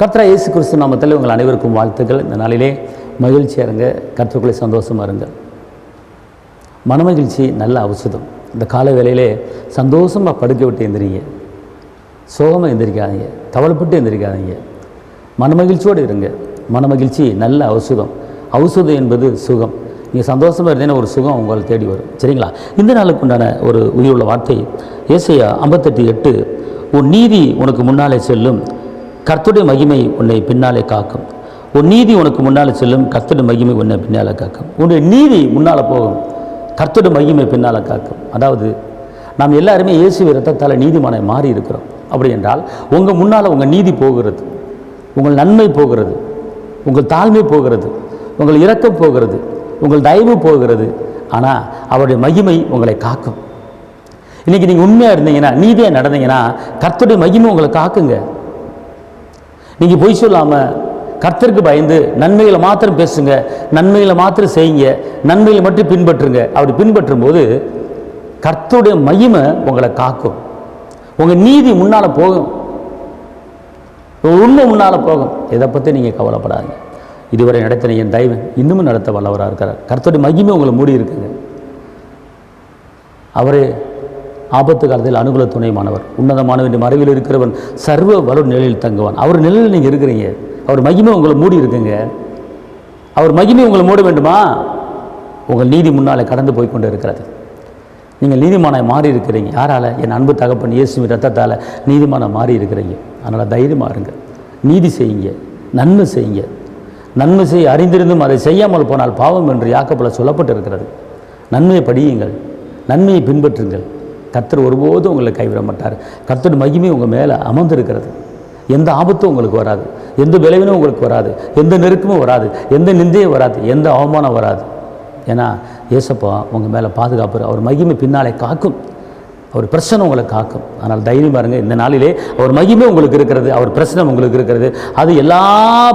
கர்த்தராகிய இயேசு கிறிஸ்து நாமத்தில் உங்கள் அனைவருக்கும் வாழ்த்துக்கள். இந்த நாளிலே மகிழ்ச்சியாக இருங்க, கர்த்தருக்குள்ளே சந்தோஷமாக இருங்க. மனமகிழ்ச்சி நல்ல ஔஷதம். இந்த கால வேளையிலே சந்தோஷமாக படுக்க விட்டு எந்திரிங்க, சோகமாக எந்திரிக்காதீங்க, கவலைப்பட்டு எந்திரிக்காதீங்க, மனமகிழ்ச்சியோடு இருங்க. மனமகிழ்ச்சி நல்ல ஔஷதம். ஔஷதம் என்பது சுகம். நீங்கள் சந்தோஷமாக இருந்தீங்கன்னா ஒரு சுகம் உங்களை தேடி வரும். சரிங்களா? இந்த நாளுக்கு உண்டான ஒரு உயிருள்ள வார்த்தை ஏசாயா 58:8. உன் நீதி உனக்கு முன்னாலே செல்லும், கர்த்தருடைய மகிமை உன்னை பின்னாலே காக்கும். உன் நீதி உனக்கு முன்னாலே செல்லும், கர்த்தருடைய மகிமை உன்னை பின்னாலே காக்கும். உன்னுடைய நீதி முன்னால் போகும், கர்த்தருடைய மகிமை பின்னால் காக்கும். அதாவது நாம் எல்லாருமே இயேசு இரத்தத்தால் நீதிமானை மாறி இருக்கிறோம். அப்படி என்றால் உங்கள் முன்னால் உங்கள் நீதி போகிறது, உங்கள் நன்மை போகிறது, உங்கள் தாழ்மை போகிறது, உங்கள் இரக்கம் போகிறது, உங்கள் தயவு போகிறது. ஆனால் அவருடைய மகிமை உங்களை காக்கும். இன்றைக்கி நீங்கள் உண்மையாக இருந்தீங்கன்னா, நீதியாக நடந்தீங்கன்னா, கர்த்தருடைய மகிமை உங்களை காக்குங்க. நீங்கள் பொய் சொல்லாமல் கர்த்தருக்கு பயந்து நன்மைகளை மாத்திரம் பேசுங்க, நன்மைகளை மாத்திரம் செய்யுங்க, நன்மைகளை மட்டும் பின்பற்றுங்க. அப்படி பின்பற்றும் போது கர்த்தருடைய மகிமை உங்களை காக்கும். உங்கள் நீதி முன்னால் போகும், உண்மை முன்னால் போகும். இதை பற்றி நீங்கள் கவலைப்படாதீங்க. இதுவரை நடத்தின என் தெய்வம் இன்னமும் நடத்த வல்லவராக இருக்கிறார். கர்த்தருடைய மகிமை உங்களை மூடி இருக்குங்க. அவரே ஆபத்து காலத்தில் அனுகூல துணைமானவர், உன்னதமானவன் மறைவில் இருக்கிறவன், சர்வ வலு நிலையில் தங்குவான். அவர் நிலையில் நீங்கள் இருக்கிறீங்க. அவர் மகிமை உங்களை மூடி இருக்குங்க. அவர் மகிமை உங்களை மூட வேண்டுமா? உங்கள் நீதி முன்னாலே கடந்து போய் கொண்டு இருக்கிறது. நீங்கள் நீதிமானாய் மாறி இருக்கிறீங்க. யாரால்? என் அன்பு தகப்பன் இயேசுவின் இரத்தத்தால் நீதிமானாய் மாறி இருக்கிறீங்க. அதனால் தைரியமாக இருங்க, நீதி செய்யுங்க, நன்மை செய்யுங்க. நன்மை செய்ய அறிந்திருந்தும் அதை செய்யாமல் போனால் பாவம் என்று யாக்கோபில் சொல்லப்பட்டு இருக்கிறது. நன்மையை படியுங்கள், நன்மையை பின்பற்றுங்கள். கர்த்தர் ஒருபோதும் உங்களை கைவிட மாட்டார். கர்த்தருடைய மகிமை உங்கள் மேலே அமர்ந்திருக்கிறது. எந்த ஆபத்தும் உங்களுக்கு வராது, எந்த விளைவினும் உங்களுக்கு வராது, எந்த நெருக்கமும் வராது, எந்த நிந்தையும் வராது, எந்த அவமானம் வராது. ஏன்னா ஏசப்பா உங்கள் மேலே பாதுகாப்பு. அவர் மகிமை பின்னாலே காக்கும், அவர் பிரச்சனை உங்களை காக்கும். அதனால் தைரியம் பாருங்க. இந்த நாளிலே அவர் மகிமை உங்களுக்கு இருக்கிறது, அவர் பிரச்சனை உங்களுக்கு இருக்கிறது. அது எல்லா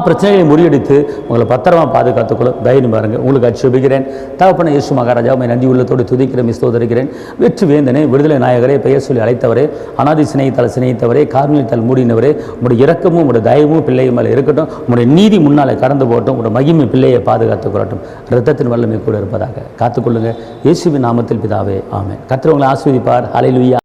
பிரச்சனைகளையும் முறியடித்து உங்களை பத்திரமாக பாதுகாத்துக்கொள்ளும். தைரியம் பாருங்க. உங்களுக்கு அச்சுபிக்கிறேன். தகப்பன இயேசு மகாராஜா, உம்மை நன்றி உள்ளத்தோடு துதிக்கிறேன், ஸ்தோத்திரிக்கிறேன். வெற்றி வேந்தனே, விடுதலை நாயகரே, பெயர் சொல்லி அழைத்தவரே, அனாதி சிநேகித்தால் சிநேகித்தவரே, கார்மியத்தால் மூடினவரே, உங்களுடைய இரக்கமும் உங்களுடைய தயவும் பிள்ளையும் மேலே இருக்கட்டும். உங்களுடைய நீதி முன்னாலே கடந்து போகட்டும். உங்களுடைய மகிமை பிள்ளையை பாதுகாத்துக் கொள்ளட்டும். இரத்தத்தின் வல்லமை கூட இருப்பதாக காத்துக்கொள்ளுங்க. இயேசுவின் நாமத்தில் பிதாவே, ஆமென். கர்த்தர் உங்களை ஆசீர்வதிப்பார். ஹல்லேலூயா.